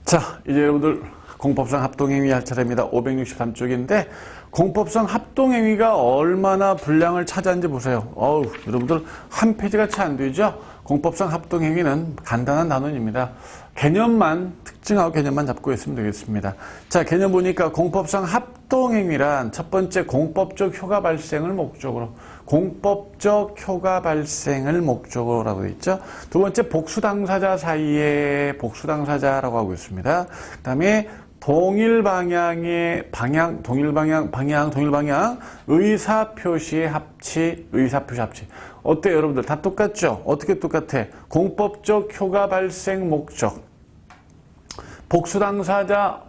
자, 이제 여러분들 공법상 합동행위 할 차례입니다. 563쪽인데 공법상 합동행위가 얼마나 분량을 차지하는지 보세요. 여러분들 한 페이지가 채 안 되죠? 공법상 합동행위는 간단한 단원입니다. 개념만, 특징하고 개념만 잡고 있으면 되겠습니다. 자, 개념 보니까 공법상 합동행위란 첫 번째 공법적 효과 발생을 목적으로, 공법적 효과 발생을 목적으로라고 되어 있죠. 두 번째 복수 당사자 사이에 복수 당사자라고 하고 있습니다. 그 다음에 동일 방향의 동일 방향, 의사표시의 합치, 의사표시 합치. 어때요, 여러분들? 다 똑같죠? 어떻게 똑같아? 공법적 효과 발생 목적. 복수 당사자,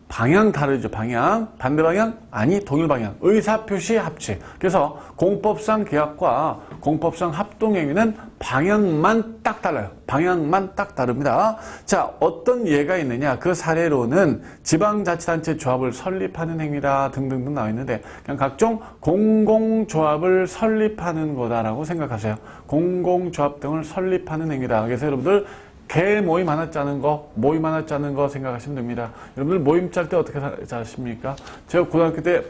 방향 다르죠, 방향. 반대 방향? 아니, 동일 방향. 의사표시 합치. 그래서 공법상 계약과 공법상 합동행위는 방향만 딱 달라요. 방향만 딱 다릅니다. 자, 어떤 예가 있느냐? 그 사례로는 지방자치단체 조합을 설립하는 행위다 등등등 나와 있는데 그냥 각종 공공조합을 설립하는 거다라고 생각하세요. 공공조합 등을 설립하는 행위다. 그래서 여러분들 개 모임 하나 짜는 거, 모임 하나 짜는 거 생각하시면 됩니다. 여러분들 모임 짤 때 어떻게 짜십니까? 제가 고등학교 때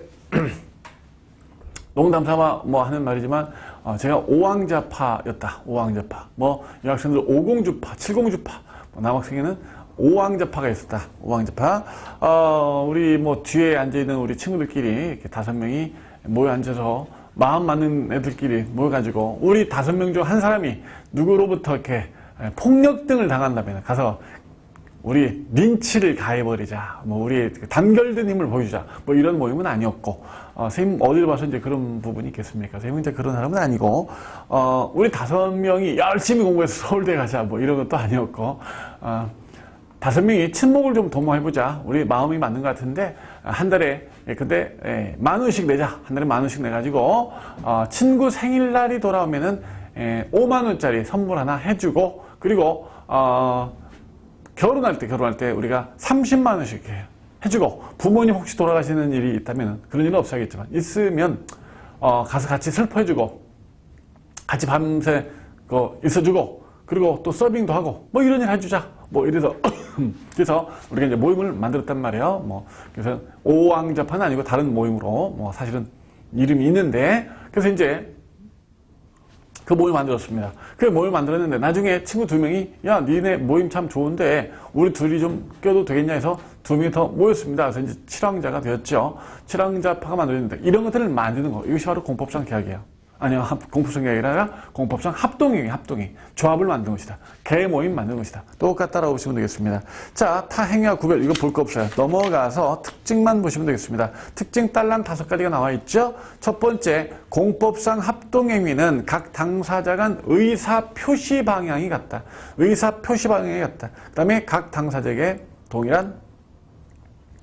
농담 삼아 하는 말이지만 제가 오왕자파였다. 오왕자파. 여학생들 50주파, 70주파. 남학생에는 오왕자파가 있었다. 오왕자파. 우리 뒤에 앉아있는 우리 친구들끼리 이렇게 5명이 모여 앉아서 마음 맞는 애들끼리 모여가지고 우리 5명 중 한 사람이 누구로부터 이렇게 폭력 등을 당한다면 가서 우리 린치를 가해버리자. 우리 단결된 힘을 보여주자. 이런 모임은 아니었고, 선생님 어딜 봐서 이제 그런 부분이 있겠습니까? 선생님 이제 그런 사람은 아니고, 우리 5명이 열심히 공부해서 서울대 가자. 이런 것도 아니었고, 5명이 친목을 좀 도모해보자. 우리 마음이 맞는 것 같은데, 한 달에, 근데, 10,000원씩 내자. 한 달에 10,000원씩 내가지고, 친구 생일날이 돌아오면은, 50,000원짜리 선물 하나 해주고, 그리고, 결혼할 때 우리가 300,000원씩 해주고, 부모님 혹시 돌아가시는 일이 있다면, 그런 일은 없어야겠지만, 있으면, 가서 같이 슬퍼해주고, 같이 밤새, 있어주고, 그리고 또 서빙도 하고, 이런 일 해주자. 이래서, 그래서 우리가 이제 모임을 만들었단 말이에요. 그래서 오왕자파는 아니고 다른 모임으로, 사실은 이름이 있는데, 그래서 이제, 그 모임 만들었습니다. 그 모임 만들었는데 나중에 친구 2명이 야, 니네 모임 참 좋은데 우리 둘이 좀 껴도 되겠냐 해서 2명이 더 모였습니다. 그래서 이제 칠왕자가 되었죠. 칠왕자파가 만들었는데 이런 것들을 만드는 거, 이것이 바로 공법상 계약이에요. 아니요, 공법상 계약이 아니라 공법상 합동행위. 조합을 만든 것이다. 개 모임 만든 것이다. 똑같다라고 보시면 되겠습니다. 자, 타행위와 구별, 이거 볼 거 없어요. 넘어가서 특징만 보시면 되겠습니다. 특징 딸랑 5가지가 나와 있죠. 첫 번째, 공법상 합동행위는 각 당사자 간 의사표시 방향이 같다. 의사표시 방향이 같다. 그 다음에 각 당사자에게 동일한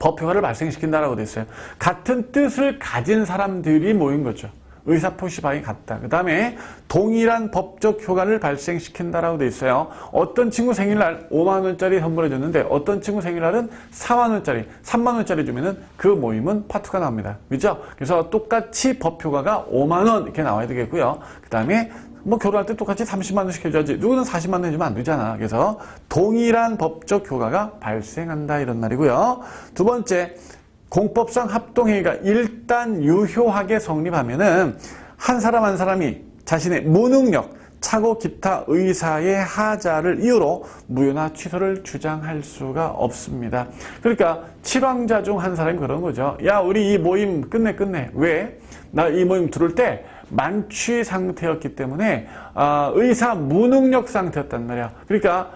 법효과를 발생시킨다라고 되어 있어요. 같은 뜻을 가진 사람들이 모인 거죠. 의사표시 방향이 같다. 그 다음에 동일한 법적 효과를 발생시킨다라고 되어 있어요. 어떤 친구 생일날 50,000원짜리 선물해 줬는데 어떤 친구 생일날은 40,000원짜리, 30,000원짜리 주면은 그 모임은 파투가 나옵니다. 그죠? 그래서 똑같이 법효과가 50,000원 이렇게 나와야 되겠고요. 그 다음에 결혼할 때 똑같이 300,000원씩 해줘야지. 누구는 400,000원 해주면 안 되잖아. 그래서 동일한 법적 효과가 발생한다 이런 말이고요. 두 번째, 공법상 합동행위가 일단 유효하게 성립하면은 한 사람 한 사람이 자신의 무능력, 착오 기타 의사의 하자를 이유로 무효나 취소를 주장할 수가 없습니다. 그러니까 칠왕자 중 한 사람이 그런 거죠. 야, 우리 이 모임 끝내. 왜? 나 이 모임 들을 때 만취 상태였기 때문에 의사 무능력 상태였단 말이야. 그러니까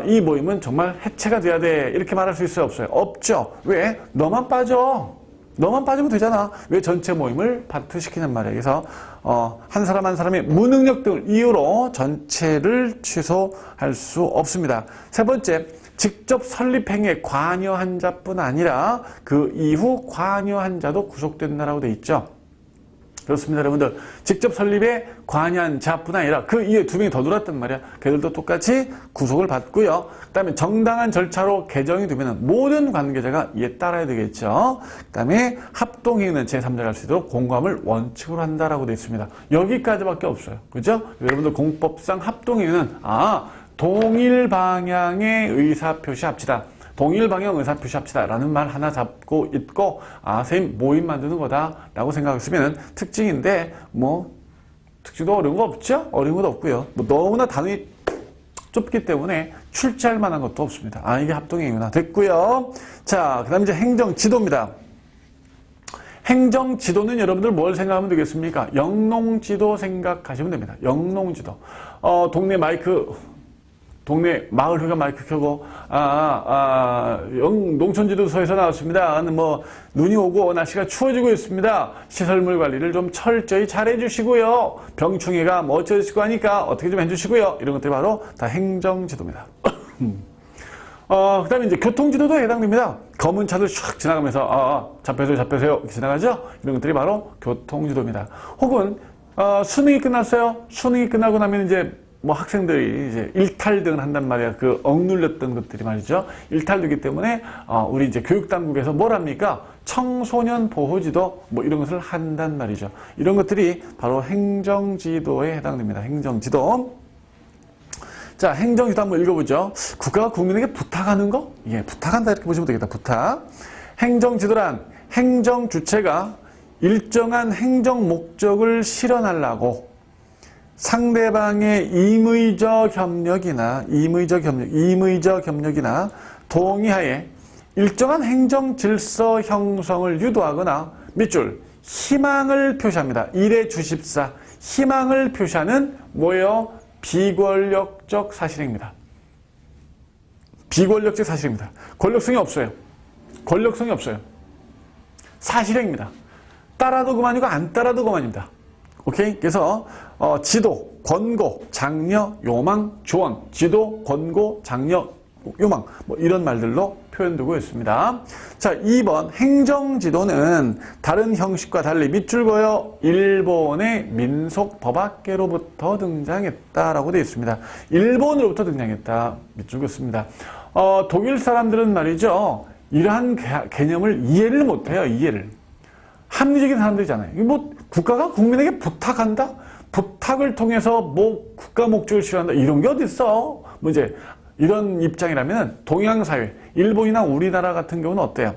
이 모임은 정말 해체가 돼야 돼. 이렇게 말할 수 있어요? 없어요? 없죠. 왜? 너만 빠져. 너만 빠지면 되잖아. 왜 전체 모임을 파투시키냔 말이에요. 그래서 한 사람 한 사람의 무능력 등을 이유로 전체를 취소할 수 없습니다. 세 번째, 직접 설립 행위에 관여한 자뿐 아니라 그 이후 관여한 자도 구속된다라고 돼 있죠. 그렇습니다, 여러분들. 직접 설립에 관여한 자뿐 아니라 그 이후에 2명이 더 들어왔단 말이야. 걔들도 똑같이 구속을 받고요. 그 다음에 정당한 절차로 개정이 되면 모든 관계자가 이에 따라야 되겠죠. 그 다음에 합동행위는 제3자가 할 수 있도록 공감을 원칙으로 한다라고 되어 있습니다. 여기까지밖에 없어요. 그죠? 여러분들 공법상 합동행위는 동일 방향의 의사표시 합시다. 동일 방향 의사표시 합시다. 라는 말 하나 잡고 있고, 선생님 모임 만드는 거다. 라고 생각했으면 특징인데, 특징도 어려운 거 없죠? 어려운 것도 없고요. 너무나 단위 좁기 때문에 출제할 만한 것도 없습니다. 이게 합동행위구나. 됐고요. 자, 그 다음 이제 행정지도입니다. 행정지도는 여러분들 뭘 생각하면 되겠습니까? 영농지도 생각하시면 됩니다. 영농지도. 동네 마을회관 마이크 켜고, 농촌지도서에서 나왔습니다. 눈이 오고 날씨가 추워지고 있습니다. 시설물 관리를 좀 철저히 잘 해주시고요. 병충해가 어쩌시고 하니까 어떻게 좀 해주시고요. 이런 것들이 바로 다 행정지도입니다. 그 다음에 이제 교통지도도 해당됩니다. 검은 차들 슉 지나가면서, 잡혀세요, 이렇게 지나가죠? 이런 것들이 바로 교통지도입니다. 혹은, 수능이 끝났어요. 수능이 끝나고 나면 이제 학생들이 이제 일탈 등을 한단 말이야. 그 억눌렸던 것들이 말이죠. 일탈되기 때문에, 우리 이제 교육당국에서 뭘 합니까? 청소년 보호지도 이런 것을 한단 말이죠. 이런 것들이 바로 행정지도에 해당됩니다. 행정지도. 자, 행정지도 한번 읽어보죠. 국가가 국민에게 부탁하는 거? 예, 부탁한다 이렇게 보시면 되겠다. 부탁. 행정지도란 행정 주체가 일정한 행정 목적을 실현하려고 상대방의 임의적 협력이나 동의하에 일정한 행정 질서 형성을 유도하거나 밑줄 희망을 표시합니다. 일의 주십사. 희망을 표시하는 뭐예요? 비권력적 사실입니다. 비권력적 사실입니다. 권력성이 없어요. 사실행입니다. 따라도 그만이고 안 따라도 그만입니다. 오케이? 그래서 지도, 권고, 장려, 요망, 조언. 지도, 권고, 장려, 요망. 이런 말들로 표현되고 있습니다. 자, 2번 행정지도는 다른 형식과 달리 밑줄 그어 일본의 민속 법학계로부터 등장했다라고 되어 있습니다. 일본으로부터 등장했다. 밑줄 긋습니다. 독일 사람들은 말이죠. 이러한 개념을 이해를 못해요. 이해를. 합리적인 사람들이잖아요. 국가가 국민에게 부탁한다? 부탁을 통해서 국가 목적을 실현한다? 이런 게 어딨어? 이제 이런 입장이라면 동양사회, 일본이나 우리나라 같은 경우는 어때요?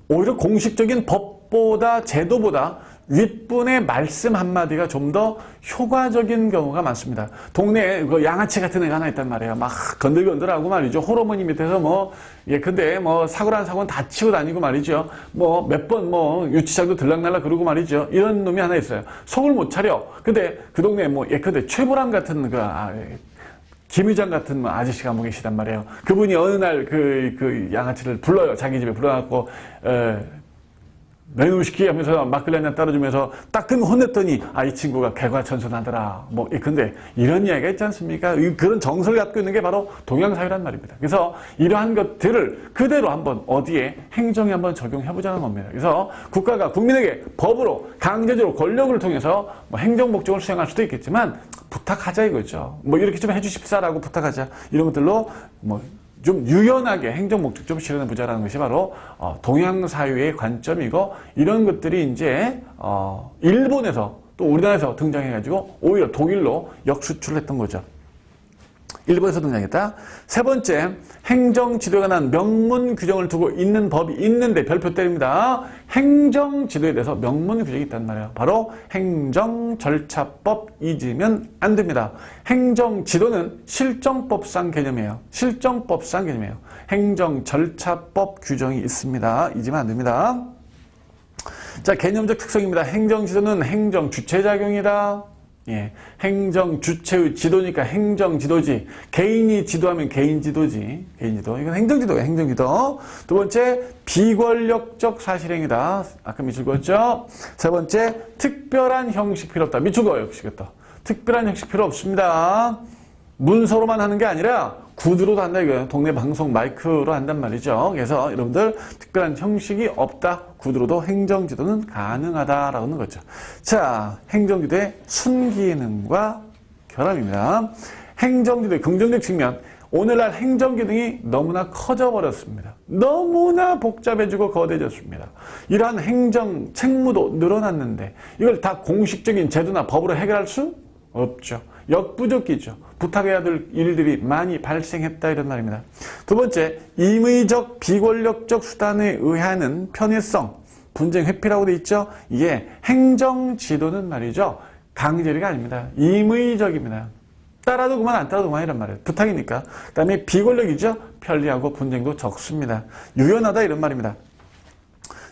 오히려 공식적인 법보다 제도보다 윗분의 말씀 한마디가 좀 더 효과적인 경우가 많습니다. 동네에 양아치 같은 애가 하나 있단 말이에요. 막 건들건들하고 말이죠. 호르몬이 밑에서 근데 사고란 사고는 다 치고 다니고 말이죠. 몇 번 유치장도 들락날락 그러고 말이죠. 이런 놈이 하나 있어요. 속을 못 차려. 근데 그 동네에 예컨대 최보람 같은 김 의장 같은 아저씨가 한분 계시단 말이에요. 그분이 어느 날 그 양아치를 불러요. 자기 집에 불러갖고, 내놓으 시키 하면서 막걸리 한잔 따라주면서 따끔 혼냈더니, 이 친구가 개과천선하더라. 근데 이런 이야기가 있지 않습니까? 그런 정서를 갖고 있는 게 바로 동양사회란 말입니다. 그래서 이러한 것들을 그대로 한번 어디에 행정에 한번 적용해보자는 겁니다. 그래서 국가가 국민에게 법으로 강제적으로 권력을 통해서 행정 목적을 수행할 수도 있겠지만, 부탁하자 이거죠. 이렇게 좀 해주십사라고 부탁하자. 이런 것들로 좀 유연하게 행정 목적 좀 실현해 보자라는 것이 바로 동양 사회의 관점이고, 이런 것들이 이제 일본에서 또 우리나라에서 등장해가지고 오히려 독일로 역수출했던 거죠. 일본에서 등장했다. 세 번째, 행정지도에 관한 명문 규정을 두고 있는 법이 있는데 별표 때립니다. 행정지도에 대해서 명문 규정이 있단 말이에요. 바로 행정절차법 잊으면 안 됩니다. 행정지도는 실정법상 개념이에요. 행정절차법 규정이 있습니다. 잊으면 안 됩니다. 자, 개념적 특성입니다. 행정지도는 행정주체작용이다. 예, 행정주체의 지도니까 행정지도지. 개인이 지도하면 개인지도지. 개인지도. 이건 행정지도예요. 행정지도. 두 번째, 비권력적 사실행위다. 아까 밑줄 그었죠? 세 번째, 특별한 형식 필요 없다. 밑줄 그어요. 특별한 형식 필요 없습니다. 문서로만 하는 게 아니라 구두로도 한다 이거예요. 동네 방송 마이크로 한단 말이죠. 그래서 여러분들 특별한 형식이 없다. 구두로도 행정지도는 가능하다라는 거죠. 자, 행정지도의 순기능과 결함입니다. 행정지도의 긍정적 측면. 오늘날 행정기능이 너무나 커져버렸습니다. 너무나 복잡해지고 거대해졌습니다. 이러한 행정 책무도 늘어났는데 이걸 다 공식적인 제도나 법으로 해결할 수 없죠. 역부족이죠. 부탁해야 될 일들이 많이 발생했다 이런 말입니다. 두 번째, 임의적 비권력적 수단에 의하는 편의성, 분쟁 회피라고 돼 있죠. 이게 행정지도는 말이죠. 강제리가 아닙니다. 임의적입니다. 따라도 그만 안 따라도 그만 이란 말이에요. 부탁이니까. 그 다음에 비권력이죠. 편리하고 분쟁도 적습니다. 유연하다 이런 말입니다.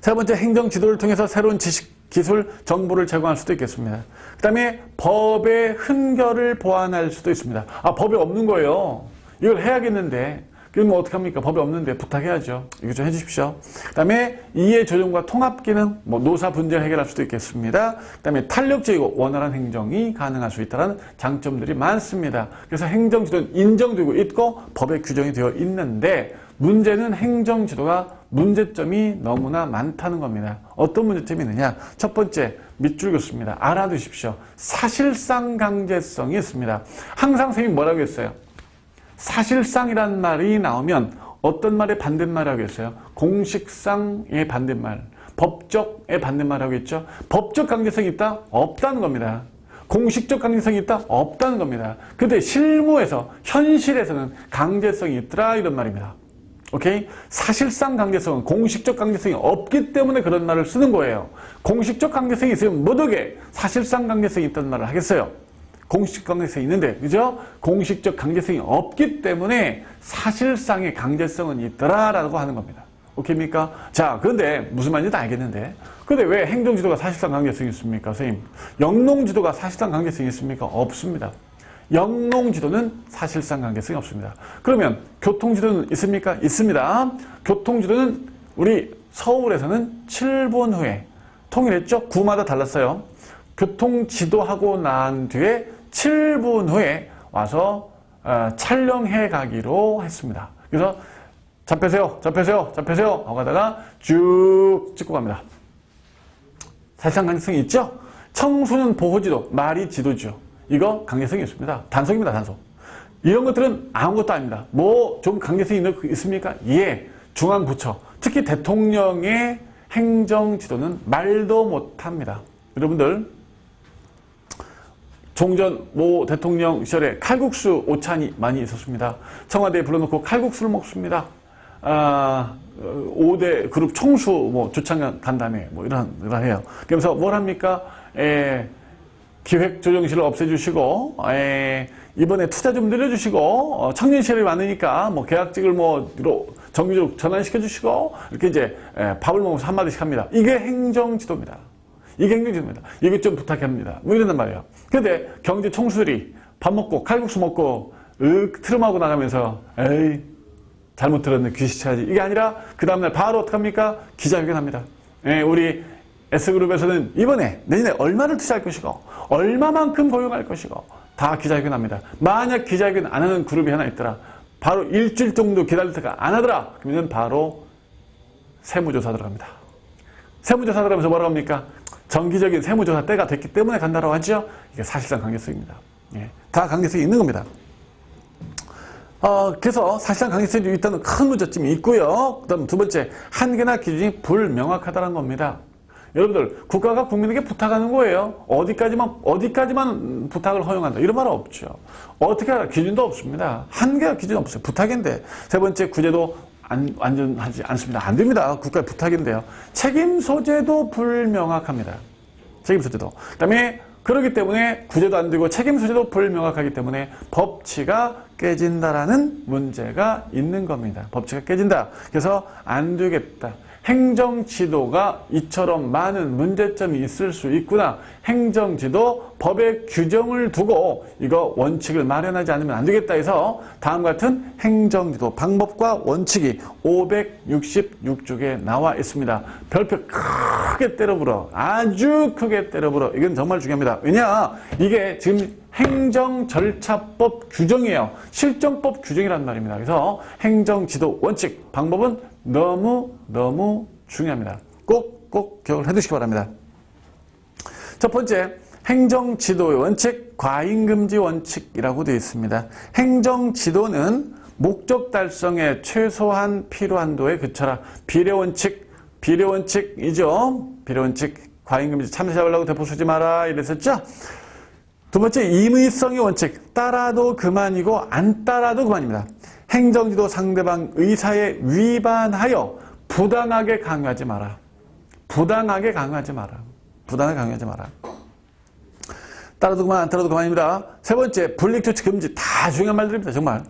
세 번째, 행정지도를 통해서 새로운 지식, 기술, 정보를 제공할 수도 있겠습니다. 그 다음에 법의 흔결을 보완할 수도 있습니다. 아, 법이 없는 거예요. 이걸 해야겠는데 그럼 뭐 어떡합니까? 법이 없는데 부탁해야죠. 이거 좀 해주십시오. 그 다음에 이해 조정과 통합 기능, 뭐 노사 분쟁을 해결할 수도 있겠습니다. 그 다음에 탄력적이고 원활한 행정이 가능할 수 있다는 장점들이 많습니다. 그래서 행정지도는 인정되고 있고 법에 규정이 되어 있는데 문제는 행정지도가 문제점이 너무나 많다는 겁니다. 어떤 문제점이 있느냐? 첫 번째, 밑줄 긋습니다. 알아두십시오. 사실상 강제성이 있습니다. 항상 선생님이 뭐라고 했어요? 사실상이란 말이 나오면 어떤 말의 반대말이라고 했어요? 공식상의 반대말, 법적의 반대말이라고 했죠? 법적 강제성이 있다? 없다는 겁니다. 공식적 강제성이 있다? 없다는 겁니다. 근데 실무에서, 현실에서는 강제성이 있더라 이런 말입니다. 오케이? 사실상 강제성은 공식적 강제성이 없기 때문에 그런 말을 쓰는 거예요. 공식적 강제성이 있으면 못 오게 사실상 강제성이 있다는 말을 하겠어요. 공식적 강제성이 있는데, 그죠? 공식적 강제성이 없기 때문에 사실상의 강제성은 있더라라고 하는 겁니다. 오케이입니까? 자, 그런데 무슨 말인지 다 알겠는데, 근데 왜 행정지도가 사실상 강제성이 있습니까, 선생님? 영농지도가 사실상 강제성이 있습니까? 없습니다. 영농지도는 사실상 강제성이 없습니다. 그러면 교통지도는 있습니까? 있습니다. 교통지도는 우리 서울에서는 7분 후에 통일했죠? 구마다 달랐어요. 교통지도하고 난 뒤에 7분 후에 와서 촬영해 가기로 했습니다. 그래서 잡혀세요, 잡혀세요, 잡혀세요 하고 가다가 쭉 찍고 갑니다. 사실상 강제성이 있죠? 청수는 보호지도, 말이 지도죠. 이거 강제성이 있습니다. 단속입니다, 단속. 이런 것들은 아무것도 아닙니다. 뭐 좀 강제성이 있습니까? 예, 중앙부처, 특히 대통령의 행정지도는 말도 못합니다. 여러분들 종전 모 대통령 시절에 칼국수 오찬이 많이 있었습니다. 청와대에 불러놓고 칼국수를 먹습니다. 5대 그룹 총수 뭐 조창 간 다음에 뭐 이러해요. 그러면서 뭘 합니까? 기획조정실을 없애주시고, 이번에 투자 좀 늘려주시고, 청년실이 많으니까 뭐 계약직을 뭐 정규직으로 전환시켜주시고, 이렇게 이제 밥을 먹으면서 한마디씩 합니다. 이게 행정지도입니다. 이게 행정지도입니다. 이거 좀 부탁합니다. 뭐 이런단 말이에요. 근데 경제 총수들이 밥 먹고 칼국수 먹고 트름하고 나가면서 에이 잘못 들었네 귀시차야지 이게 아니라 그 다음날 바로 어떡합니까? 기자회견합니다. 우리 S그룹에서는 이번에 내년에 얼마를 투자할 것이고 얼마만큼 고용할 것이고 다 기자회견합니다. 만약 기자회견 안 하는 그룹이 하나 있더라. 바로 일주일 정도 기다릴 때가 안 하더라. 그러면 바로 세무조사 들어갑니다. 세무조사 들어가면서 뭐라고 합니까? 정기적인 세무조사 때가 됐기 때문에 간다라고 하죠. 이게 사실상 강제성입니다. 예, 다 강제성이 있는 겁니다. 그래서 사실상 강제성이 있다는 큰 문제점이 있고요. 그 다음 두 번째, 한계나 기준이 불명확하다는 겁니다. 여러분들, 국가가 국민에게 부탁하는 거예요. 어디까지만 부탁을 허용한다. 이런 말은 없죠. 어떻게 하라 기준도 없습니다. 한계가 기준 없어요. 부탁인데. 세 번째, 구제도 완전하지 않습니다. 안 됩니다. 국가의 부탁인데요. 책임 소재도 불명확합니다. 책임 소재도. 그 다음에 그렇기 때문에 구제도 안 되고 책임 소재도 불명확하기 때문에 법치가 깨진다라는 문제가 있는 겁니다. 법치가 깨진다. 그래서 안 되겠다. 행정지도가 이처럼 많은 문제점이 있을 수 있구나. 행정지도 법의 규정을 두고 이거 원칙을 마련하지 않으면 안 되겠다 해서 다음과 같은 행정지도 방법과 원칙이 566쪽에 나와 있습니다. 별표 크게 때려불어. 아주 크게 때려불어. 이건 정말 중요합니다. 왜냐? 이게 지금 행정절차법 규정이에요. 실정법 규정이란 말입니다. 그래서 행정지도 원칙 방법은 너무 중요합니다. 꼭 기억을 해두시기 바랍니다. 첫 번째, 행정지도의 원칙, 과잉금지 원칙이라고 되어 있습니다. 행정지도는 목적 달성에 최소한 필요한도에 그쳐라. 비례원칙이죠. 비례원칙, 과잉금지 참새 잡으려고 대포 쓰지 마라 이랬었죠. 두 번째, 임의성의 원칙. 따라도 그만이고 안 따라도 그만입니다. 행정지도 상대방 의사에 위반하여 부당하게 강요하지 마라. 부당하게 강요하지 마라. 부당하게 강요하지 마라. 따라도 그만, 안 따라도 그만입니다. 세 번째, 불이익조치 금지. 다 중요한 말들입니다. 정말.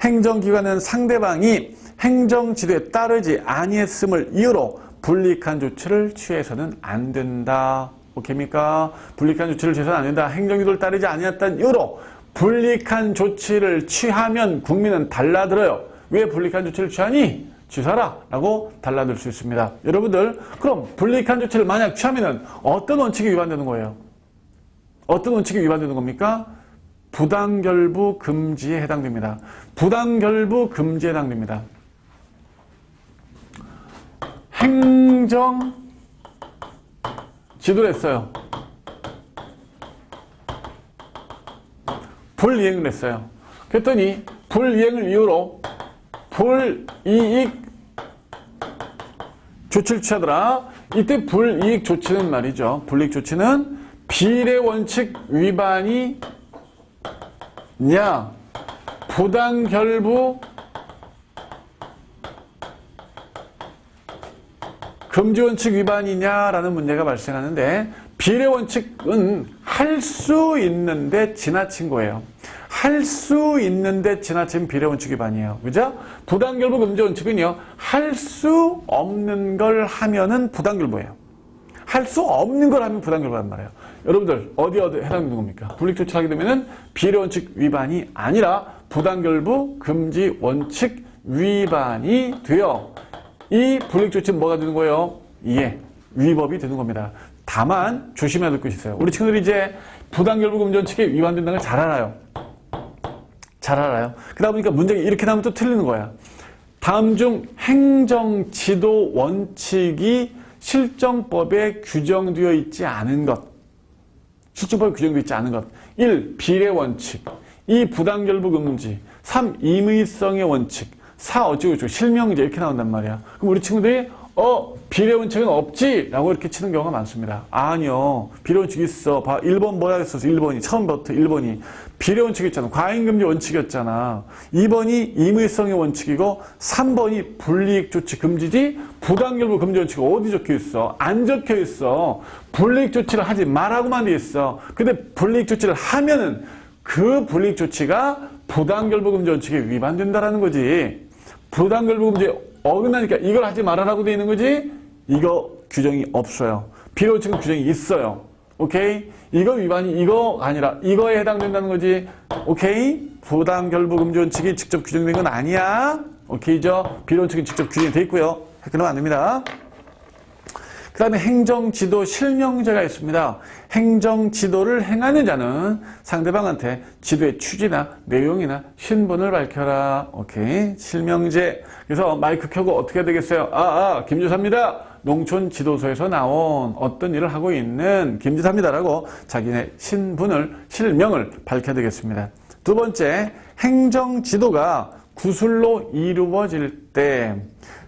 행정기관은 상대방이 행정지도에 따르지 아니했음을 이유로 불이익한 조치를 취해서는 안 된다. 오케이입니까? 불이익한 조치를 취해서는 안 된다. 행정지도를 따르지 아니했다는 이유로 불이익한 조치를 취하면 국민은 달라들어요. 왜 불이익한 조치를 취하니? 취사라 라고 달라들 수 있습니다. 여러분들, 그럼 불이익한 조치를 만약 취하면 어떤 원칙이 위반되는 거예요? 어떤 원칙이 위반되는 겁니까? 부당결부 금지에 해당됩니다. 부당결부 금지에 해당됩니다. 행정 지도를 했어요. 불이행을 했어요. 그랬더니 불이행을 이유로 불이익 조치를 취하더라. 이때 불이익 조치는 말이죠. 불이익 조치는 비례 원칙 위반이냐, 부당결부 금지 원칙 위반이냐라는 문제가 발생하는데, 비례 원칙은 할 수 있는데 지나친 거예요. 할 수 있는데 지나친 비례 원칙 위반이에요. 그죠? 부당결부 금지 원칙은요, 할 수 없는 걸 하면은 부당결부예요. 할 수 없는 걸 하면 부당결부란 말이에요. 여러분들, 어디 해당되는 겁니까? 불이익 조치를 하게 되면은 비례 원칙 위반이 아니라 부당결부 금지 원칙 위반이 돼요. 이 불이익 조치는 뭐가 되는 거예요? 예, 위법이 되는 겁니다. 다만 조심해야 될 것이 있어요. 우리 친구들이 이제 부당결부 금지 원칙에 위반된다는 걸 잘 알아요. 잘 알아요. 그러다 보니까 문제가 이렇게 나오면 또 틀리는 거야. 다음 중 행정지도 원칙이 실정법에 규정되어 있지 않은 것. 실정법에 규정되어 있지 않은 것. 1. 비례 원칙. 2. 부당결부 금지. 3. 임의성의 원칙. 4. 어쩌고저쩌고 실명제 이렇게 나온단 말이야. 그럼 우리 친구들이 비례 원칙은 없지? 라고 이렇게 치는 경우가 많습니다. 아니요. 비례 원칙 있어. 봐. 1번 뭐라 했었어? 1번이. 처음부터 1번이. 비례 원칙이 있잖아. 과잉금지 원칙이었잖아. 2번이 임의성의 원칙이고 3번이 불이익 조치 금지지, 부당결부 금지 원칙이 어디 적혀 있어? 안 적혀 있어. 불이익 조치를 하지 말라고만 돼 있어. 근데 불이익 조치를 하면은 그 불이익 조치가 부당결부 금지 원칙에 위반된다라는 거지. 부당결부 금지에 어긋나니까 이걸 하지 말아라고 돼 있는 거지, 이거 규정이 없어요. 비례 원칙은 규정이 있어요. 오케이? 이거 위반이 이거 아니라 이거에 해당된다는 거지. 오케이? 부당결부 금지 원칙이 직접 규정된 건 아니야. 오케이죠? 비례 원칙은 직접 규정이 돼 있고요. 헷갈리면 안 됩니다. 그 다음에 행정지도 실명제가 있습니다. 행정지도를 행하는 자는 상대방한테 지도의 취지나 내용이나 신분을 밝혀라. 오케이. 실명제. 그래서 마이크 켜고 어떻게 해야 되겠어요? 김주사입니다. 농촌지도소에서 나온 어떤 일을 하고 있는 김주사입니다라고 자기네 신분을, 실명을 밝혀야 되겠습니다. 두 번째, 행정지도가 구술로 이루어질 때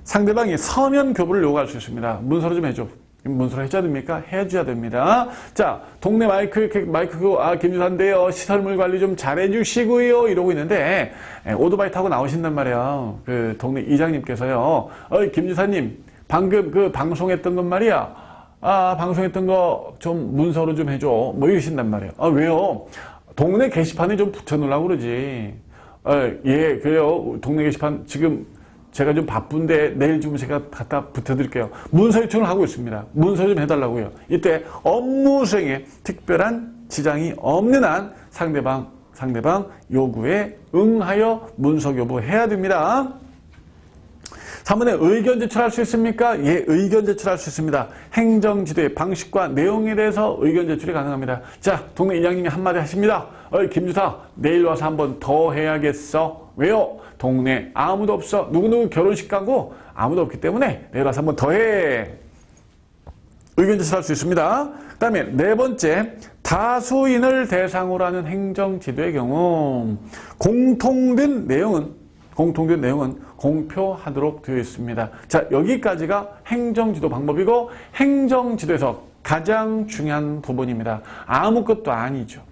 상대방이 서면 교부를 요구할 수 있습니다. 문서로 좀 해줘. 문서로 해줘야 됩니까? 해줘야 됩니다. 자, 동네 마이크 끄고, 김주사인데요. 시설물 관리 좀 잘해주시고요. 이러고 있는데, 오토바이 타고 나오신단 말이에요. 그 동네 이장님께서요. 김주사님, 방금 그 방송했던 건 말이야. 방송했던 거 좀 문서로 좀 해줘. 뭐 이러신단 말이에요. 왜요? 동네 게시판에 좀 붙여놓으려고 그러지. 예, 그래요. 동네 게시판 지금 제가 좀 바쁜데 내일 좀 제가 갖다 붙여드릴게요. 문서 요청을 하고 있습니다. 문서 좀 해달라고요. 이때 업무 수행에 특별한 지장이 없는 한 상대방 요구에 응하여 문서 교부해야 됩니다. 3번에 의견 제출할 수 있습니까? 예, 의견 제출할 수 있습니다. 행정지도의 방식과 내용에 대해서 의견 제출이 가능합니다. 자, 동네 이장님이 한마디 하십니다. 김주사, 내일 와서 한 번 더 해야겠어. 왜요? 동네 아무도 없어. 누구누구 결혼식 가고 아무도 없기 때문에 내일 와서 한 번 더 해. 의견 제출할 수 있습니다. 그 다음에 네 번째, 다수인을 대상으로 하는 행정지도의 경우 공통된 내용은 공표하도록 되어 있습니다. 자, 여기까지가 행정지도 방법이고 행정지도에서 가장 중요한 부분입니다. 아무것도 아니죠.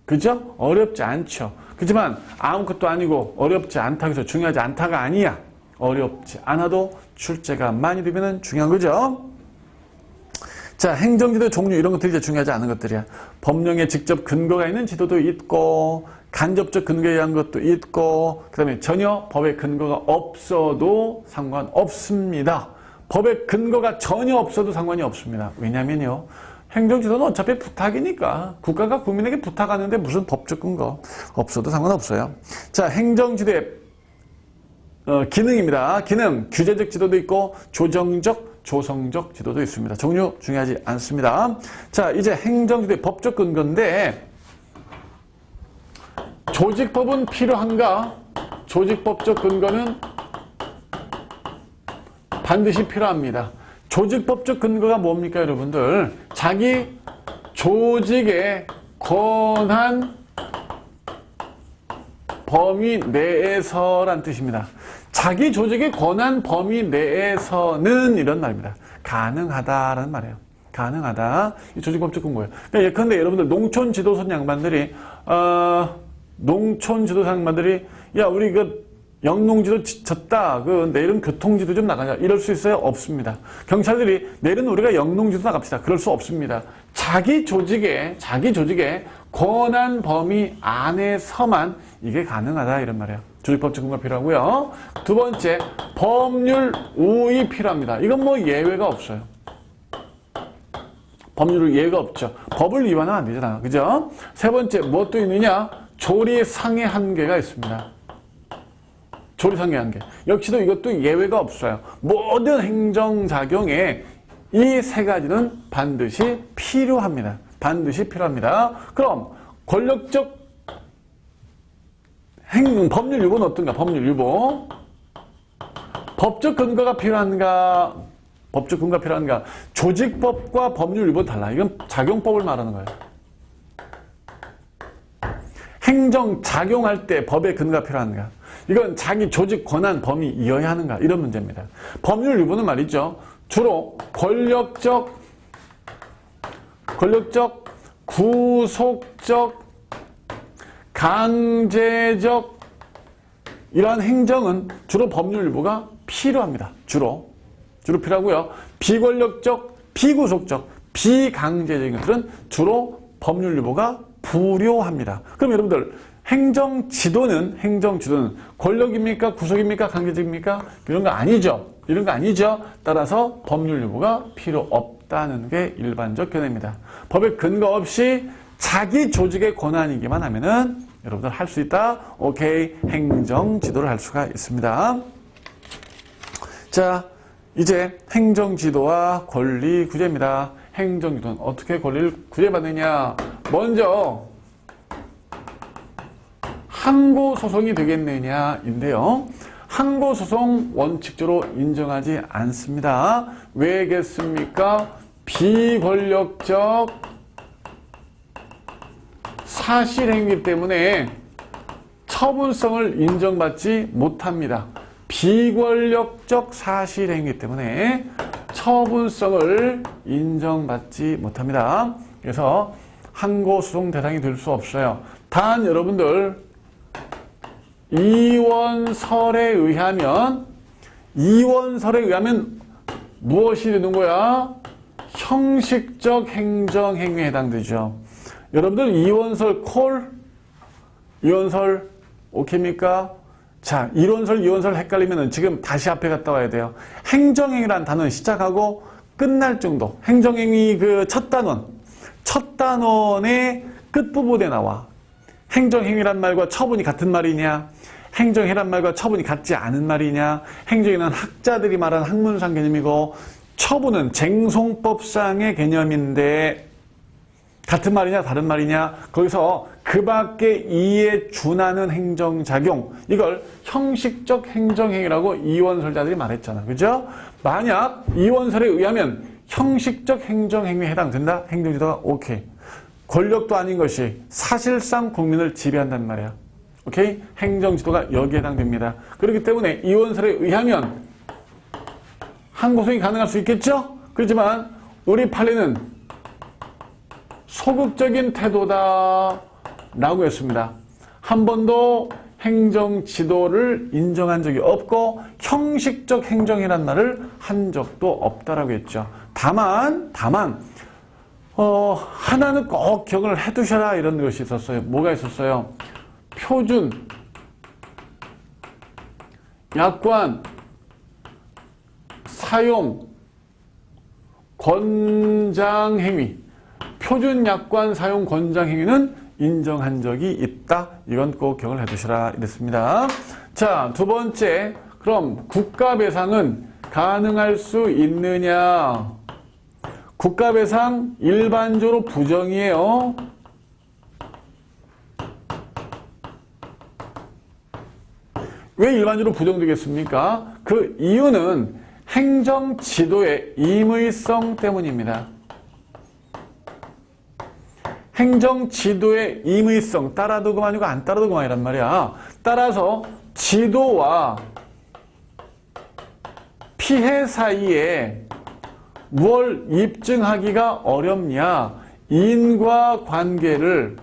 그죠? 어렵지 않죠. 그렇지만 아무것도 아니고 어렵지 않다고 해서 중요하지 않다가 아니야. 어렵지 않아도 출제가 많이 되면 중요한 거죠. 자, 행정지도 종류 이런 것들이 이제 중요하지 않은 것들이야. 법령에 직접 근거가 있는 지도도 있고 간접적 근거에 의한 것도 있고 그 다음에 전혀 법의 근거가 없어도 상관없습니다. 법의 근거가 전혀 없어도 상관이 없습니다. 왜냐면요. 행정지도는 어차피 부탁이니까 국가가 국민에게 부탁하는데 무슨 법적 근거 없어도 상관없어요. 자, 행정지도의 기능입니다. 기능, 규제적 지도도 있고 조정적, 조성적 지도도 있습니다. 종류 중요하지 않습니다. 자, 이제 행정지도의 법적 근거인데 조직법은 필요한가? 조직법적 근거는 반드시 필요합니다. 조직법적 근거가 뭡니까, 여러분들? 자기 조직의 권한 범위 내에서란 뜻입니다. 자기 조직의 권한 범위 내에서는 이런 말입니다. 가능하다라는 말이에요. 가능하다. 이 조직법적 근거예요. 그러니까 예컨대 여러분들 농촌 지도선 양반들이 야, 우리 영농지도 지쳤다. 내일은 교통지도 좀 나가자. 이럴 수 있어요? 없습니다. 경찰들이 내일은 우리가 영농지도 나갑시다. 그럴 수 없습니다. 자기 조직의 권한 범위 안에서만 이게 가능하다. 이런 말이에요. 조직법적 근거가 필요하고요. 두 번째, 법률 우의 필요합니다. 이건 뭐 예외가 없어요. 법률 예외가 없죠. 법을 위반하면 안 되잖아. 그죠? 세 번째, 무엇도 있느냐? 조리상의 한계가 있습니다. 조리상의 한계. 역시도 이것도 예외가 없어요. 모든 행정작용에 이 세 가지는 반드시 필요합니다. 반드시 필요합니다. 그럼 권력적 법률 유보는 어떤가? 법률 유보. 법적 근거가 필요한가? 법적 근거가 필요한가? 조직법과 법률 유보는 달라. 이건 작용법을 말하는 거예요. 행정 작용할 때 법의 근거가 필요한가? 이건 자기 조직 권한 범위 이어야 하는가? 이런 문제입니다. 법률 유보는 말이죠. 주로 권력적, 구속적, 강제적 이러한 행정은 주로 법률 유보가 필요합니다. 주로 필요하고요. 비권력적, 비구속적, 비강제적인 것들은 주로 법률 유보가 불요합니다. 그럼 여러분들 행정지도는 권력입니까? 구속입니까? 강제적입니까? 이런 거 아니죠. 따라서 법률 유보가 필요 없다는 게 일반적 견해입니다. 법의 근거 없이 자기 조직의 권한이기만 하면은 여러분들 할 수 있다. 오케이. 행정지도를 할 수가 있습니다. 자, 이제 행정지도와 권리구제입니다. 행정지도는 어떻게 권리를 구제받느냐? 먼저 항고소송이 되겠느냐인데요. 항고소송 원칙적으로 인정하지 않습니다. 왜겠습니까? 비권력적 사실행위 때문에 처분성을 인정받지 못합니다. 비권력적 사실행위 때문에 처분성을 인정받지 못합니다. 그래서 항고소송 대상이 될 수 없어요. 단 여러분들 이원설에 의하면 무엇이 되는 거야? 형식적 행정행위에 해당되죠. 여러분들 이원설 이원설 오케이입니까? 자, 이원설 헷갈리면은 지금 다시 앞에 갔다 와야 돼요. 행정행위라는 단어는 시작하고 끝날 정도. 행정행위 첫 단원의 끝부분에 나와. 행정행위란 말과 처분이 같은 말이냐? 행정행위란 말과 처분이 같지 않은 말이냐? 행정행위는 학자들이 말하는 학문상 개념이고 처분은 쟁송법상의 개념인데 같은 말이냐 다른 말이냐? 거기서 그 밖에 이에 준하는 행정작용 이걸 형식적 행정행위라고 이원설자들이 말했잖아. 그죠? 만약 이원설에 의하면 형식적 행정행위에 해당된다? 행정지도가 오케이. 권력도 아닌 것이 사실상 국민을 지배한단 말이야. 오케이? 행정지도가 여기에 해당됩니다. 그렇기 때문에 이원설에 의하면 항고소송이 가능할 수 있겠죠? 그렇지만 우리 판례는 소극적인 태도다. 라고 했습니다. 한 번도 행정 지도를 인정한 적이 없고 형식적 행정이란 말을 한 적도 없다라고 했죠. 다만 하나는 꼭 기억을 해두셔라 이런 것이 있었어요. 뭐가 있었어요? 표준 약관 사용 권장 행위, 표준 약관 사용 권장 행위는 인정한 적이 있다. 이건 꼭 기억을 해두시라 이랬습니다. 자, 두 번째, 그럼 국가 배상은 가능할 수 있느냐? 국가 배상 일반적으로 부정이에요. 왜 일반적으로 부정되겠습니까? 그 이유는 행정 지도의 임의성 때문입니다. 행정 지도의 임의성, 따라도 그만이고 안 따라도 그만이란 말이야. 따라서 지도와 피해 사이에 뭘 입증하기가 어렵냐? 인과관계를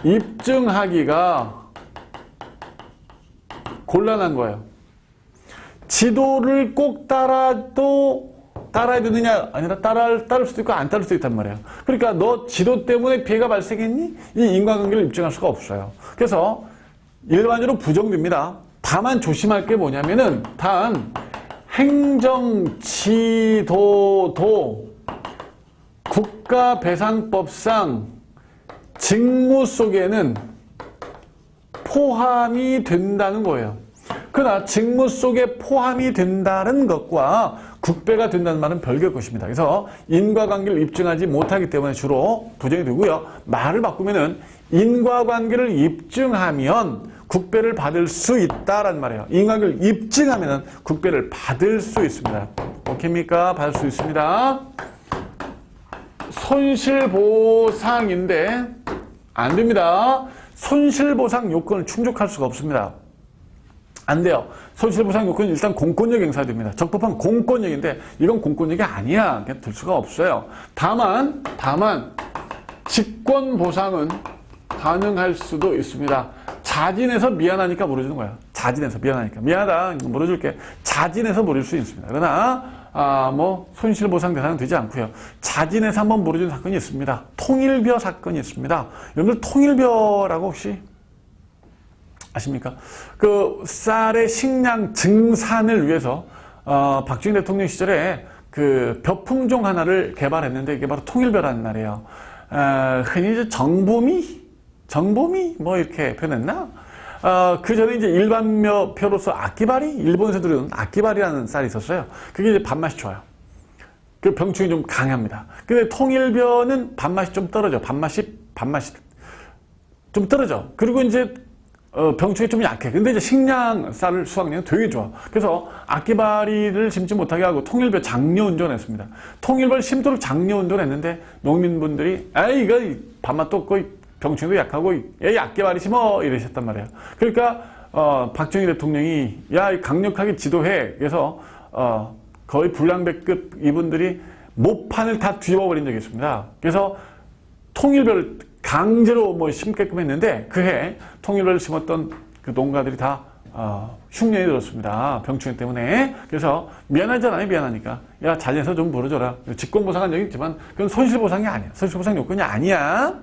입증하기가 곤란한 거예요. 지도를 꼭 따라야 되느냐? 아니라 따를 수도 있고 안 따를 수도 있단 말이에요. 그러니까 너 지도 때문에 피해가 발생했니? 이 인과관계를 입증할 수가 없어요. 그래서 일반적으로 부정됩니다. 다만 조심할 게 뭐냐면은 단 행정지도도 국가배상법상 직무 속에는 포함이 된다는 거예요. 그러나 직무 속에 포함이 된다는 것과 국배가 된다는 말은 별개의 것입니다. 그래서 인과관계를 입증하지 못하기 때문에 주로 부정이 되고요. 말을 바꾸면은 인과관계를 입증하면 국배를 받을 수 있다라는 말이에요. 인과관계를 입증하면 국배를 받을 수 있습니다. 오케이입니까? 받을 수 있습니다. 손실보상인데 안 됩니다. 손실보상 요건을 충족할 수가 없습니다. 안 돼요. 손실보상 요건은 일단 공권력 행사가 됩니다. 적법한 공권력인데 이건 공권력이 아니야. 그냥 들 수가 없어요. 다만 직권보상은 가능할 수도 있습니다. 자진해서 미안하니까 물어주는 거야. 자진해서 미안하니까. 미안하다. 물어줄게. 자진해서 물을 수 있습니다. 그러나 손실보상 대상은 되지 않고요. 자진해서 한번 물어준 사건이 있습니다. 통일벼 사건이 있습니다. 여러분들 통일벼라고 혹시 아십니까? 그 쌀의 식량 증산을 위해서 박정희 대통령 시절에 그 벼 품종 하나를 개발했는데 이게 바로 통일벼라는 말이에요. 흔히 이제 정보미 뭐 이렇게 표현했나? 그 전에 이제 일반 표로서 아끼바리, 일본에서 들여온 아끼바리라는 쌀이 있었어요. 그게 이제 밥맛이 좋아요. 그 병충이 좀 강합니다. 근데 통일벼는 밥맛이 좀 떨어져. 밥맛이 좀 떨어져. 그리고 이제 병충이 좀 약해. 근데 이제 식량 쌀을 수확량은 되게 좋아. 그래서 아끼바리를 심지 못하게 하고 통일벼 장려 운전했습니다. 통일벼를 심도록 장려 운전했는데 농민분들이 이거 밥맛도 없고 병충해도 약하고 아끼바리 심어 이러셨단 말이에요. 그러니까 박정희 대통령이 강력하게 지도해. 그래서 거의 불량배급 이분들이 모판을 다 뒤집어버린 적이 있습니다. 그래서 통일벼를 강제로 심게끔 했는데 그해 통일벼를 심었던 그 농가들이 다 흉년이 들었습니다. 병충해 때문에. 그래서 미안하잖아요. 미안하니까. 자진해서 좀 물어줘라. 직권보상한 적이 있지만 그건 손실보상이 아니야. 손실보상 요건이 아니야.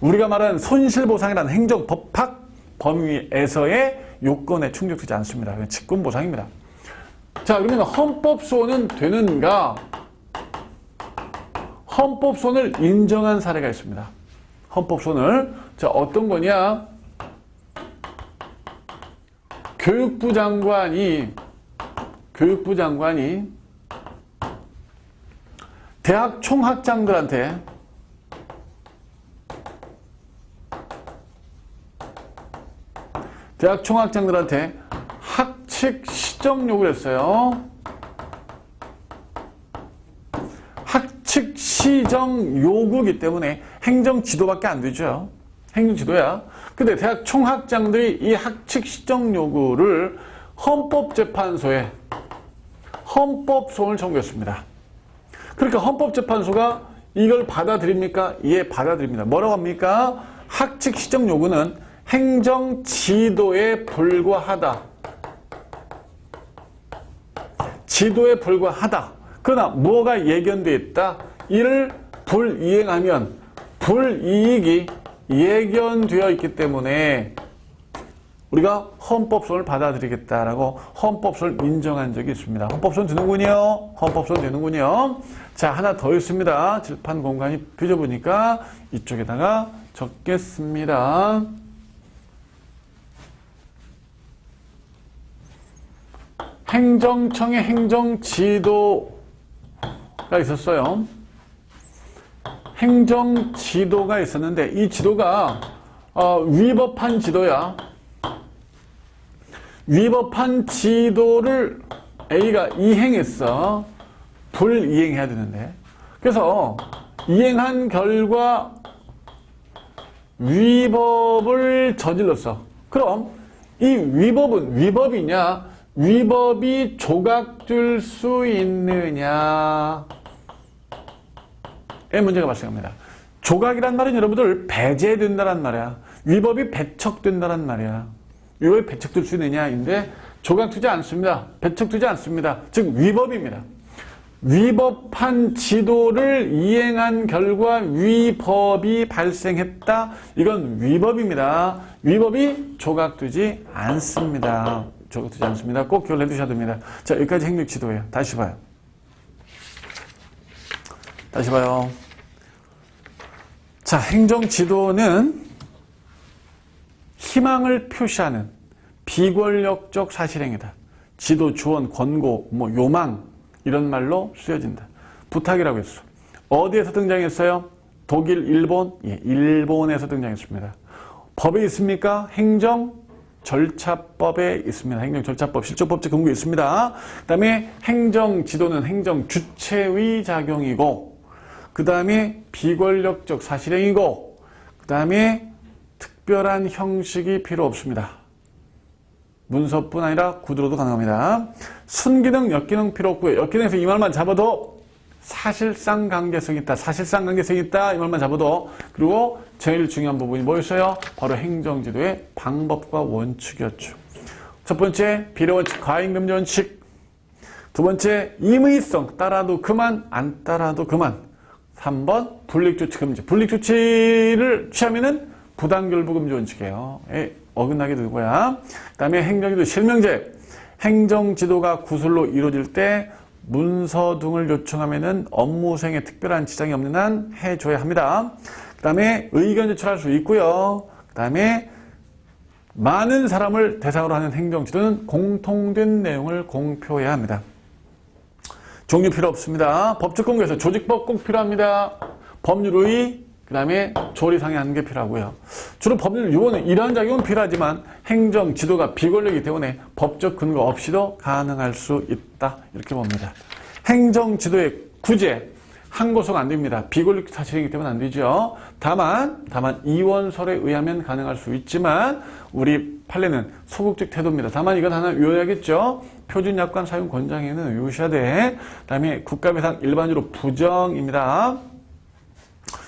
우리가 말하는 손실보상이라는 행정법학 범위에서의 요건에 충족되지 않습니다. 그건 직권보상입니다. 자, 그러면 헌법소원은 되는가? 헌법소원을 인정한 사례가 있습니다. 헌법소원을. 자, 어떤 거냐? 교육부 장관이 대학 총학장들한테 학칙 시정 요구를 했어요. 학칙 시정 요구이기 때문에 행정 지도밖에 안 되죠. 행정 지도야. 근데 대학 총학장들이 이 학칙 시정 요구를 헌법재판소에 헌법소원을 청구했습니다. 그러니까 헌법재판소가 이걸 받아들입니까? 예, 받아들입니다. 뭐라고 합니까? 학칙 시정 요구는 행정 지도에 불과하다. 지도에 불과하다. 그러나 뭐가 예견되어 있다? 이를 불이행하면 불이익이 예견되어 있기 때문에 우리가 헌법소원을 받아들이겠다라고 헌법소원을 인정한 적이 있습니다. 헌법소원 되는군요. 헌법소원 되는군요. 자, 하나 더 있습니다. 칠판 공간이 삐져보니까 이쪽에다가 적겠습니다. 행정청의 행정지도가 있었어요. 행정지도가 있었는데 이 지도가 위법한 지도야. 위법한 지도를 A가 이행했어. 불이행해야 되는데. 그래서 이행한 결과 위법을 저질렀어. 그럼 이 위법은 위법이냐? 위법이 조각될 수 있느냐의 문제가 발생합니다. 조각이란 말은 여러분들 배제된다란 말이야. 위법이 배척된다란 말이야. 위법이 배척될 수 있느냐인데 조각되지 않습니다. 배척되지 않습니다. 즉 위법입니다. 위법한 지도를 이행한 결과 위법이 발생했다. 이건 위법입니다. 위법이 조각되지 않습니다. 조각되지 않습니다. 꼭 기억을 해두셔야 됩니다. 자, 여기까지 행정지도예요. 다시 봐요. 다시 봐요. 자, 행정지도는 희망을 표시하는 비권력적 사실행위다. 지도, 조언, 권고, 요망 이런 말로 쓰여진다. 부탁이라고 했어. 어디에서 등장했어요? 독일, 일본? 예, 일본에서 등장했습니다. 법에 있습니까? 행정절차법에 있습니다. 행정절차법, 실조법제 근거에 있습니다. 그 다음에 행정지도는 행정주체의 작용이고 그 다음에 비권력적 사실행위고 그 다음에 특별한 형식이 필요 없습니다. 문서뿐 아니라 구두로도 가능합니다. 순기능, 역기능 필요 없고요. 역기능에서 이 말만 잡아도 사실상 관계성이 있다. 사실상 관계성이 있다. 이 말만 잡아도. 그리고 제일 중요한 부분이 뭐였어요? 바로 행정지도의 방법과 원칙이었죠. 첫 번째, 비례원칙, 과잉금지 원칙. 두 번째, 임의성. 따라도 그만, 안 따라도 그만. 3번, 불이익조치 금지. 불이익조치를 취하면은 부당결부금지 원칙이에요. 어긋나게 되고요. 그 다음에 행정지도 실명제. 행정지도가 구술로 이루어질 때 문서 등을 요청하면은 업무 수행에 특별한 지장이 없는 한 해줘야 합니다. 그 다음에 의견 제출할 수 있고요. 그 다음에 많은 사람을 대상으로 하는 행정지도는 공통된 내용을 공표해야 합니다. 종류 필요 없습니다. 법적 근거에서 조직법 꼭 필요합니다. 법률의 그 다음에 조리상의 한계 필요하고요. 주로 법률 요원은 이러한 작용은 필요하지만 행정 지도가 비권력이기 때문에 법적 근거 없이도 가능할 수 있다. 이렇게 봅니다. 행정 지도의 구제, 항고소가 안 됩니다. 비권력 사실이기 때문에 안 되죠. 다만 이원설에 의하면 가능할 수 있지만 우리 판례는 소극적 태도입니다. 다만 이건 하나 외워야겠죠. 표준약관 사용 권장에는 외우셔야 돼. 그 다음에 국가배상 일반적으로 부정입니다.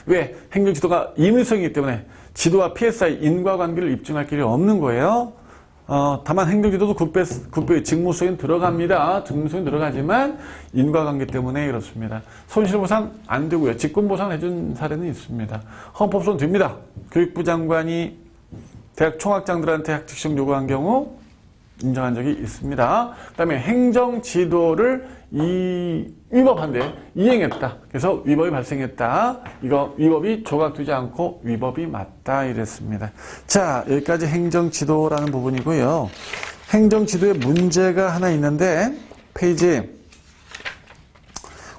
왜? 행정지도가 임의성이기 때문에 지도와 PSI 인과관계를 입증할 길이 없는 거예요. 다만 행정지도도 국배의 직무수행 들어갑니다. 직무수행 들어가지만 인과관계 때문에 이렇습니다. 손실보상 안 되고요. 직권보상 해준 사례는 있습니다. 헌법소원 됩니다. 교육부 장관이 대학 총학장들한테 학칙시정 요구한 경우 인정한 적이 있습니다. 그 다음에 행정지도를 위법한데 이행했다. 그래서 위법이 발생했다. 이거 위법이 조각되지 않고 위법이 맞다 이랬습니다. 자, 여기까지 행정지도라는 부분이고요. 행정지도에 문제가 하나 있는데 페이지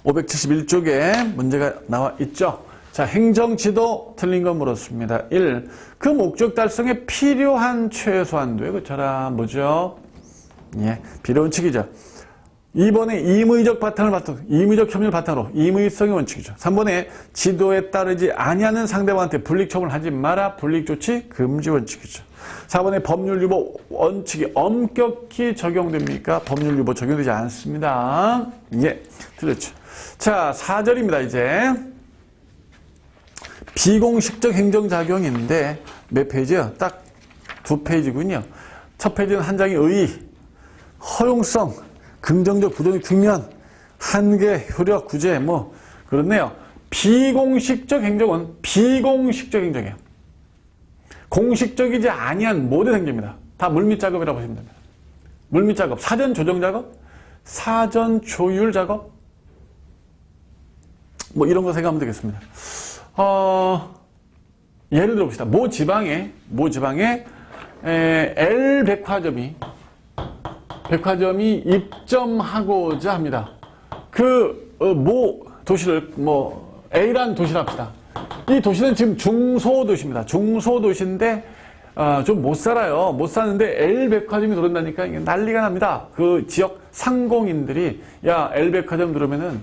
571쪽에 문제가 나와 있죠. 자, 행정지도 틀린 거 물었습니다. 1. 그 목적 달성에 필요한 최소한도에 그쳐라. 뭐죠? 예, 비례원칙이죠. 2번에 임의적 협의를 바탕으로 임의성의 원칙이죠. 3번에 지도에 따르지 아니하는 상대방한테 불이익처분을 하지 마라. 불이익조치 금지 원칙이죠. 4번에 법률유보 원칙이 엄격히 적용됩니까? 법률유보 적용되지 않습니다. 예, 틀렸죠. 자, 4절입니다. 이제 비공식적 행정작용인데 몇 페이지요? 딱 2페이지군요. 첫 페이지는 한 장의 의의, 허용성, 긍정적, 부정적 측면, 한계, 효력, 구제, 뭐 그렇네요. 비공식적 행정은 비공식적 행정이에요. 공식적이지 아니한 모든 행정입니다. 다 물밑 작업이라고 보시면 됩니다. 물밑 작업, 사전 조정 작업, 사전 조율 작업, 뭐 이런 거 생각하면 되겠습니다. 예를 들어 봅시다. 모 지방에 L 백화점이 입점하고자 합니다. 모 도시를 A라는 도시를 합시다. 이 도시는 지금 중소도시입니다. 중소도시인데 좀 못 살아요. 못 사는데 L 백화점이 들어온다니까 이게 난리가 납니다. 그 지역 상공인들이 야 L 백화점 들어오면은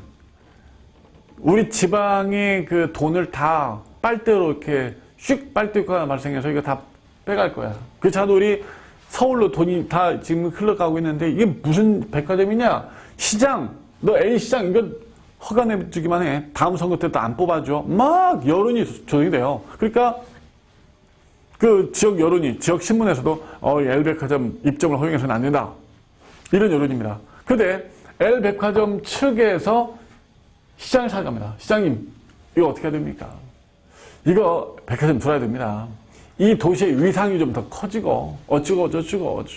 우리 지방의 그 돈을 다 빨대로 이렇게 슉 빨대가 발생해서 이거 다 빼갈 거야. 그렇지 않아도 우리 서울로 돈이 다 지금 흘러가고 있는데 이게 무슨 백화점이냐? 시장, 너 A 시장 이거 허가 내주기만 해. 다음 선거 때도 안 뽑아줘. 막 여론이 조성이 돼요. 그러니까 그 지역 여론이, 지역 신문에서도 L백화점 입점을 허용해서는 안 된다. 이런 여론입니다. 그런데 L백화점 측에서 시장을 찾아갑니다. 시장님, 이거 어떻게 해야 됩니까? 이거 백화점 들어야 됩니다. 이 도시의 위상이 좀 더 커지고 어쩌고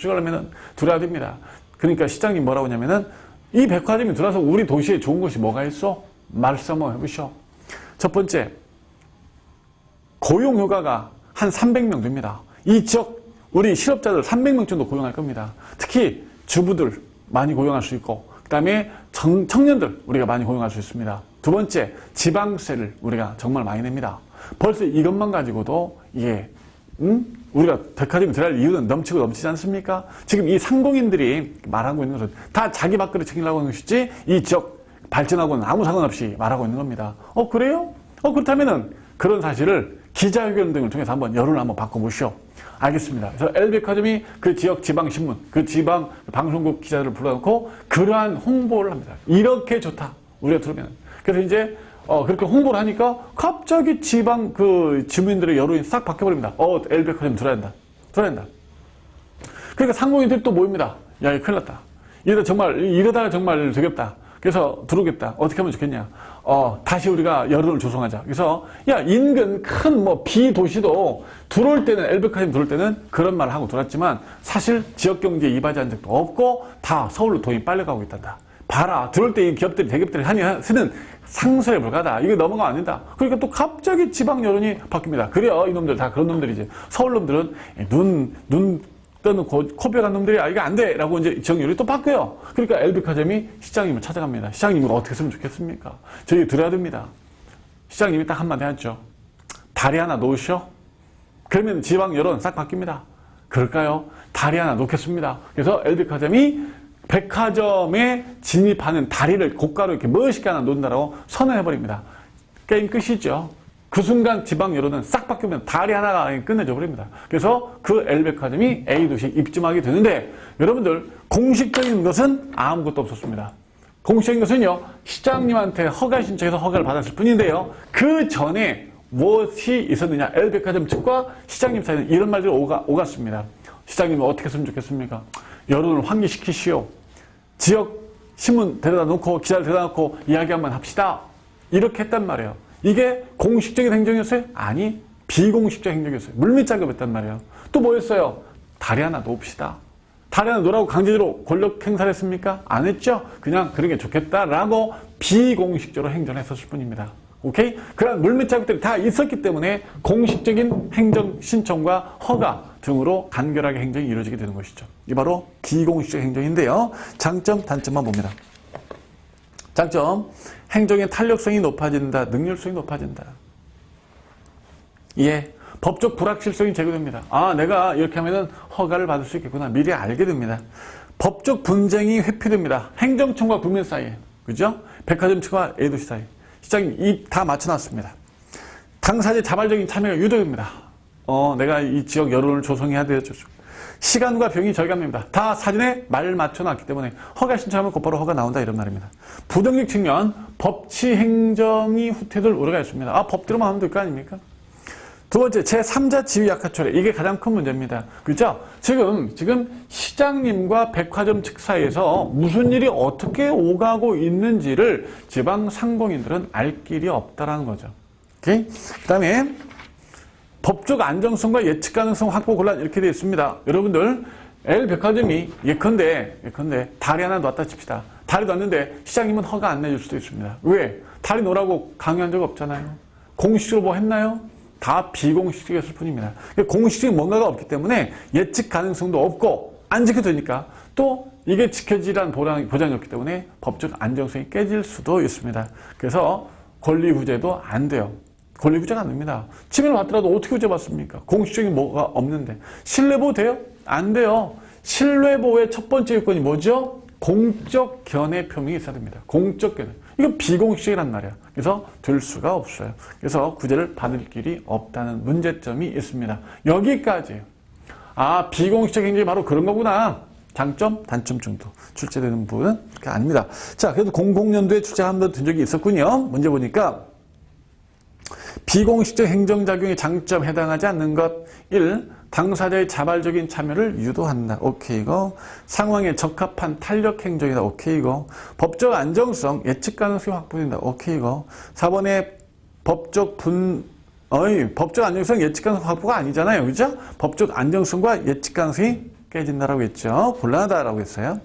하려면은 들어야 됩니다. 그러니까 시장님 뭐라고 하냐면은 이 백화점이 들어와서 우리 도시에 좋은 것이 뭐가 있어? 말씀 한번 해보시오. 첫 번째, 고용 효과가 한 300명 됩니다. 이 지역 우리 실업자들 300명 정도 고용할 겁니다. 특히 주부들 많이 고용할 수 있고 그 다음에 청년들 우리가 많이 고용할 수 있습니다. 두 번째, 지방세를 우리가 정말 많이 냅니다. 벌써 이것만 가지고도 이게 우리가 백화점에 들어갈 이유는 넘치고 넘치지 않습니까? 지금 이 상공인들이 말하고 있는 것은 다 자기 밥그릇 챙기려고 하는 것이지 이 지역 발전하고는 아무 상관없이 말하고 있는 겁니다. 그래요? 그렇다면은 그런 사실을 기자회견 등을 통해서 한번 여론을 한번 바꿔보시오. 알겠습니다. 그래서 L백화점이 그 지역 지방신문, 그 지방 방송국 기자들을 불러놓고 그러한 홍보를 합니다. 이렇게 좋다. 우리가 들으면. 그래서 이제 그렇게 홍보를 하니까 갑자기 지방 그 주민들의 여론이 싹 바뀌어버립니다. L백화점 들어야 된다. 그러니까 상공인들이 또 모입니다. 야, 이거 큰일 났다. 이러다가 정말 되겠다. 그래서 들어오겠다. 어떻게 하면 좋겠냐. 다시 우리가 여론을 조성하자. 그래서 야, 인근 큰 비도시도 들어올 때는 L백화점 들어올 때는 그런 말을 하고 들어왔지만 사실 지역경제에 이바지한 적도 없고 다 서울로 돈이 빨려가고 있단다. 봐라. 들어올 때 이 기업들이 대기업들이 쓰는 상소에 불과하다. 이거 넘어가면 안 된다. 그러니까 또 갑자기 지방 여론이 바뀝니다. 그래요. 이놈들 다 그런 놈들이지. 서울 놈들은 눈 떠는 코뼈간 놈들이 이거 안 돼. 라고 이제 지역 여론이 또 바뀌어요. 그러니까 L백화점이 시장님을 찾아갑니다. 시장님은 어떻게 했으면 좋겠습니까? 저희 들어야 됩니다. 시장님이 딱 한마디 하죠. 다리 하나 놓으시오. 그러면 지방 여론 싹 바뀝니다. 그럴까요? 다리 하나 놓겠습니다. 그래서 L백화점이 백화점에 진입하는 다리를 고가로 이렇게 멋있게 하나 놓는다라고 선언해버립니다. 게임 끝이죠. 그 순간 지방 여론은 싹 바뀌면 다리 하나가 끝내줘 버립니다. 그래서 그 L백화점이 A도시에 입점하게 되는데 여러분들 공식적인 것은 아무것도 없었습니다. 공식적인 것은요. 시장님한테 허가 신청해서 허가를 받았을 뿐인데요. 그 전에 무엇이 있었느냐. L백화점 측과 시장님 사이에는 이런 말들이 오갔습니다. 시장님은 어떻게 했으면 좋겠습니까? 여론을 환기시키시오. 지역 신문 데려다 놓고 기자를 데려다 놓고 이야기 한번 합시다. 이렇게 했단 말이에요. 이게 공식적인 행정이었어요? 아니, 비공식적 행정이었어요. 물밑 작업했단 말이에요. 또 뭐였어요? 다리 하나 놓읍시다. 다리 하나 놓으라고 강제로 권력 행사를 했습니까? 안 했죠? 그냥 그런 게 좋겠다라고 비공식적으로 행정했었을 뿐입니다. 오케이? 그런 물밑 작업들이 다 있었기 때문에 공식적인 행정 신청과 허가 등으로 간결하게 행정이 이루어지게 되는 것이죠. 이게 바로 비공식적 행정인데요. 장점, 단점만 봅니다. 장점, 행정의 탄력성이 높아진다. 능률성이 높아진다. 예, 법적 불확실성이 제거됩니다. 내가 이렇게 하면은 허가를 받을 수 있겠구나. 미리 알게 됩니다. 법적 분쟁이 회피됩니다. 행정청과 국민 사이에. 그죠? 백화점 측과 A도시 사이. 시장님 입 다 맞춰놨습니다. 당사자 자발적인 참여가 유도됩니다. 내가 이 지역 여론을 조성해야 되죠. 시간과 비용이 절감됩니다. 다 사진에 말 맞춰놨기 때문에 허가 신청하면 곧바로 허가 나온다 이런 말입니다. 부정적 측면, 법치 행정이 후퇴될 우려가 있습니다. 아, 법대로만 하면 될 거 아닙니까? 두 번째, 제3자 지위 약화 초래. 이게 가장 큰 문제입니다. 그죠? 지금 시장님과 백화점 측 사이에서 무슨 일이 어떻게 오가고 있는지를 지방 상공인들은 알 길이 없다라는 거죠. 오케이? 그 다음에 법적 안정성과 예측 가능성 확보 곤란 이렇게 되어 있습니다. 여러분들, L백화점이 예컨대 다리 하나 놨다 칩시다. 다리 놨는데 시장님은 허가 안 내줄 수도 있습니다. 왜? 다리 놓으라고 강요한 적 없잖아요. 공식적으로 뭐 했나요? 다 비공식적이었을 뿐입니다. 공식적인 뭔가가 없기 때문에 예측 가능성도 없고 안 지켜지니까 또 이게 지켜지라는 보장이 없기 때문에 법적 안정성이 깨질 수도 있습니다. 그래서 권리구제도 안 돼요. 권리구제가 안 됩니다. 침해를 받더라도 어떻게 구제받습니까? 공식적인 뭐가 없는데. 신뢰보호 돼요? 안 돼요. 신뢰보호의 첫 번째 요건이 뭐죠? 공적 견해 표명이 있어야 됩니다. 공적 견해. 이건 비공식이란 말이야. 그래서 될 수가 없어요. 그래서 구제를 받을 길이 없다는 문제점이 있습니다. 여기까지예요. 아, 비공식적 행정이 바로 그런 거구나. 장점, 단점 정도 출제되는 부분은 그렇게 아닙니다. 자, 그래도 00년도에 출제 한 번 든 적이 있었군요. 문제 보니까 비공식적 행정작용의 장점 해당하지 않는 것 1. 당사자의 자발적인 참여를 유도한다. 오케이고. 상황에 적합한 탄력 행정이다. 오케이고. 법적 안정성, 예측 가능성이 확보된다. 오케이고. 4번에 법적 안정성, 예측 가능성 확보가 아니잖아요. 그죠? 법적 안정성과 예측 가능성이 깨진다라고 했죠. 곤란하다라고 했어요.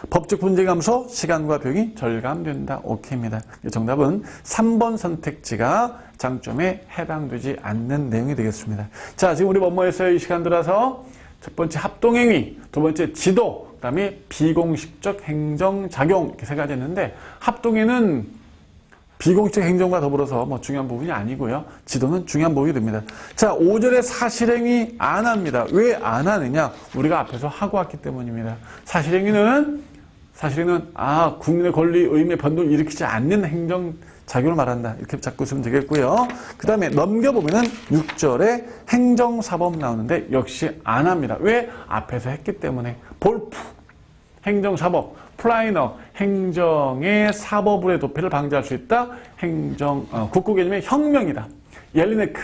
법적 분쟁 감소, 시간과 비용이 절감된다. 오케이입니다. 정답은 3번 선택지가 장점에 해당되지 않는 내용이 되겠습니다. 자, 지금 우리 뭐뭐했어요? 이 시간 들어서 첫 번째 합동행위, 두 번째 지도, 그 다음에 비공식적 행정작용 이렇게 세 가지 했는데 합동에는 비공식적 행정과 더불어서 뭐 중요한 부분이 아니고요. 지도는 중요한 부분이 됩니다. 자, 5절에 사실행위 안 합니다. 왜 안 하느냐? 우리가 앞에서 하고 왔기 때문입니다. 사실행위는 국민의 권리, 의무, 변동을 일으키지 않는 행정작용을 말한다. 이렇게 잡고 있으면 되겠고요. 그 다음에 넘겨보면은 6절에 행정사법 나오는데 역시 안 합니다. 왜? 앞에서 했기 때문에. 볼프, 행정사법, 플라이너, 행정의 사법의 도피를 방지할 수 있다. 국고 개념의 혁명이다. 옐리네크,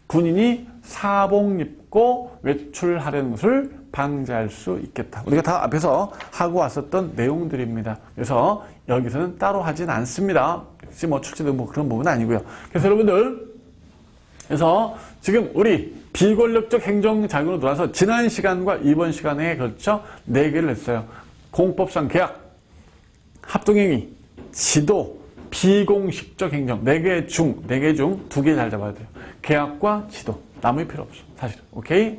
군인이 사복 입고 외출하려는 것을 방지할 수 있겠다. 우리가 다 앞에서 하고 왔었던 내용들입니다. 그래서 여기서는 따로 하진 않습니다. 역시 뭐 출제도 뭐 그런 부분은 아니고요. 그래서 여러분들, 그래서 지금 우리 비권력적 행정작용으로 돌아서 지난 시간과 이번 시간에 걸쳐 4개를 했어요. 공법상 계약, 합동행위, 지도, 비공식적 행정 4개 중 2개 잘 잡아야 돼요. 계약과 지도. 나머지 필요 없어. 사실. 오케이?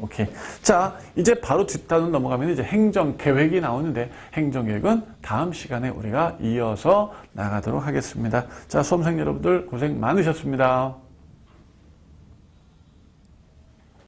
자, 이제 바로 뒷단으로 넘어가면 이제 행정계획이 나오는데 행정계획은 다음 시간에 우리가 이어서 나가도록 하겠습니다. 자, 수험생 여러분들 고생 많으셨습니다.